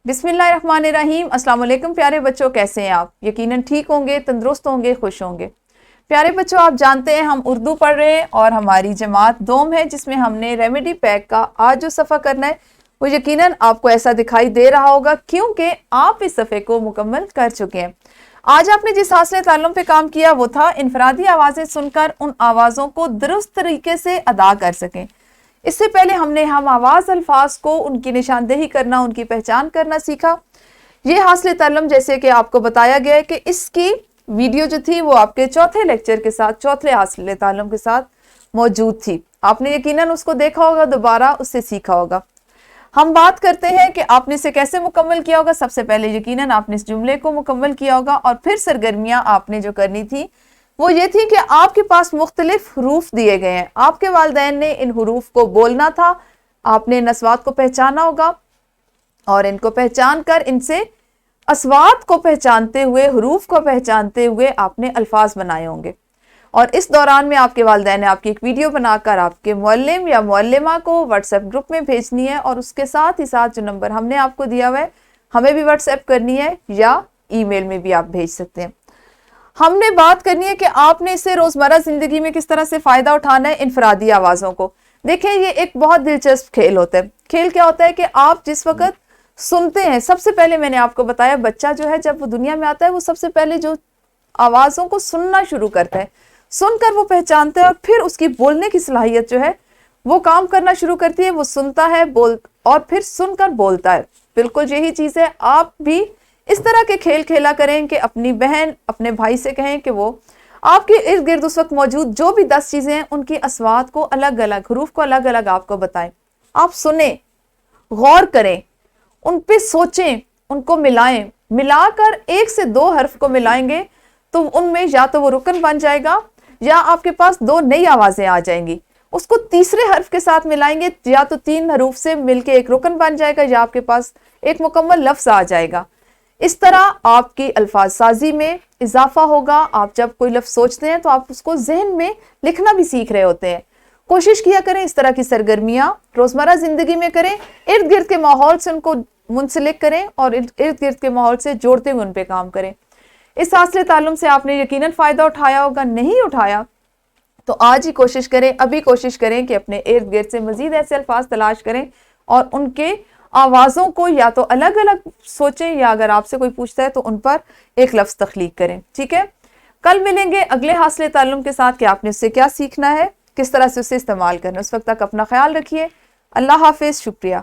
بسم اللہ الرحمن الرحیم۔ السلام علیکم پیارے بچوں، کیسے ہیں آپ؟ یقیناً ٹھیک ہوں گے، تندرست ہوں گے، خوش ہوں گے۔ پیارے بچوں، آپ جانتے ہیں ہم اردو پڑھ رہے ہیں اور ہماری جماعت دوم ہے جس میں ہم نے ریمیڈی پیک کا آج جو صفحہ کرنا ہے وہ یقیناً آپ کو ایسا دکھائی دے رہا ہوگا کیونکہ آپ اس صفحے کو مکمل کر چکے ہیں۔ آج آپ نے جس حاصل تعلم پہ کام کیا وہ تھا انفرادی آوازیں سن کر ان آوازوں کو درست طریقے سے ادا کر سکیں۔ اس سے پہلے ہم نے ہم آواز الفاظ کو ان کی نشاندہی کرنا، ان کی پہچان کرنا سیکھا۔ یہ حاصل تعلم جیسے کہ آپ کو بتایا گیا ہے کہ اس کی ویڈیو جو تھی وہ آپ کے چوتھے لیکچر کے ساتھ، چوتھے حاصل تعلم کے ساتھ موجود تھی۔ آپ نے یقیناً اس کو دیکھا ہوگا، دوبارہ اس سے سیکھا ہوگا۔ ہم بات کرتے ہیں کہ آپ نے اسے کیسے مکمل کیا ہوگا۔ سب سے پہلے یقیناً آپ نے اس جملے کو مکمل کیا ہوگا اور پھر سرگرمیاں آپ نے جو کرنی تھی وہ یہ تھی کہ آپ کے پاس مختلف حروف دیے گئے ہیں۔ آپ کے والدین نے ان حروف کو بولنا تھا، آپ نے ان اصوات کو پہچانا ہوگا اور ان کو پہچان کر ان سے اصوات کو پہچانتے ہوئے، حروف کو پہچانتے ہوئے آپ نے الفاظ بنائے ہوں گے۔ اور اس دوران میں آپ کے والدین نے آپ کی ایک ویڈیو بنا کر آپ کے معلم یا معلمہ کو واٹس ایپ گروپ میں بھیجنی ہے اور اس کے ساتھ ہی ساتھ جو نمبر ہم نے آپ کو دیا ہوا ہے ہمیں بھی واٹس ایپ کرنی ہے یا ای میل میں بھی آپ بھیج سکتے ہیں۔ ہم نے بات کرنی ہے کہ آپ نے اسے روزمرہ زندگی میں کس طرح سے فائدہ اٹھانا ہے انفرادی آوازوں کو۔ دیکھیں یہ ایک بہت دلچسپ کھیل ہوتا ہے۔ کھیل کیا ہوتا ہے کہ آپ جس وقت سنتے ہیں، سب سے پہلے میں نے آپ کو بتایا بچہ جو ہے جب وہ دنیا میں آتا ہے وہ سب سے پہلے جو آوازوں کو سننا شروع کرتا ہے، سن کر وہ پہچانتا ہے اور پھر اس کی بولنے کی صلاحیت جو ہے وہ کام کرنا شروع کرتی ہے۔ وہ سنتا ہے اور پھر سن کر بولتا ہے۔ بالکل یہی چیز ہے، آپ بھی اس طرح کے کھیل کھیلا کریں کہ اپنی بہن اپنے بھائی سے کہیں کہ وہ آپ کے ارد گرد اس وقت موجود جو بھی 10 چیزیں ہیں ان کی اصوات کو الگ الگ، حروف کو الگ الگ آپ کو بتائیں۔ آپ سنیں، غور کریں، ان پہ سوچیں، ان کو ملائیں۔ ملا کر 1 سے 2 حرف کو ملائیں گے تو ان میں یا تو وہ رکن بن جائے گا یا آپ کے پاس 2 نئی آوازیں آ جائیں گی۔ اس کو تیسرے حرف کے ساتھ ملائیں گے یا تو 3 حروف سے مل کے ایک رکن بن جائے گا یا آپ کے پاس ایک مکمل لفظ آ جائے گا۔ اس طرح آپ کی الفاظ سازی میں اضافہ ہوگا۔ آپ جب کوئی لفظ سوچتے ہیں تو آپ اس کو ذہن میں لکھنا بھی سیکھ رہے ہوتے ہیں۔ کوشش کیا کریں اس طرح کی سرگرمیاں روزمرہ زندگی میں کریں، ارد گرد کے ماحول سے ان کو منسلک کریں اور ارد گرد کے ماحول سے جوڑتے ہوئے ان پہ کام کریں۔ اس حاصل تعلم سے آپ نے یقیناً فائدہ اٹھایا ہوگا، نہیں اٹھایا تو آج ہی کوشش کریں، ابھی کوشش کریں کہ اپنے ارد گرد سے مزید ایسے الفاظ تلاش کریں اور ان کے آوازوں کو یا تو الگ الگ سوچیں یا اگر آپ سے کوئی پوچھتا ہے تو ان پر ایک لفظ تخلیق کریں۔ ٹھیک ہے، کل ملیں گے اگلے حاصل تعلم کے ساتھ کہ آپ نے اس سے کیا سیکھنا ہے، کس طرح سے اسے استعمال کرنا ہے۔ اس وقت تک اپنا خیال رکھیے۔ اللہ حافظ، شکریہ۔